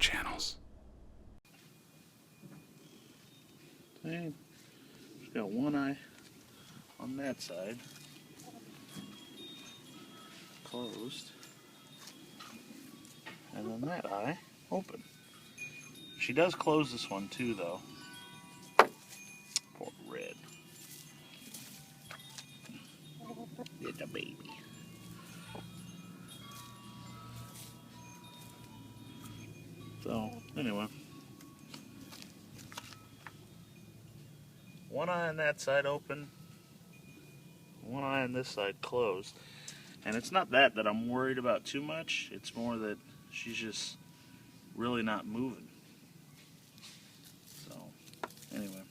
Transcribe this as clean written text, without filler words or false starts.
channels. See, she's got one eye on that side closed, and then that eye open. She does close this one too, though. Poor Red. It's a baby. So, anyway. One eye on that side open, one eye on this side closed. And it's not that I'm worried about too much. It's more that she's just really not moving. So, anyway.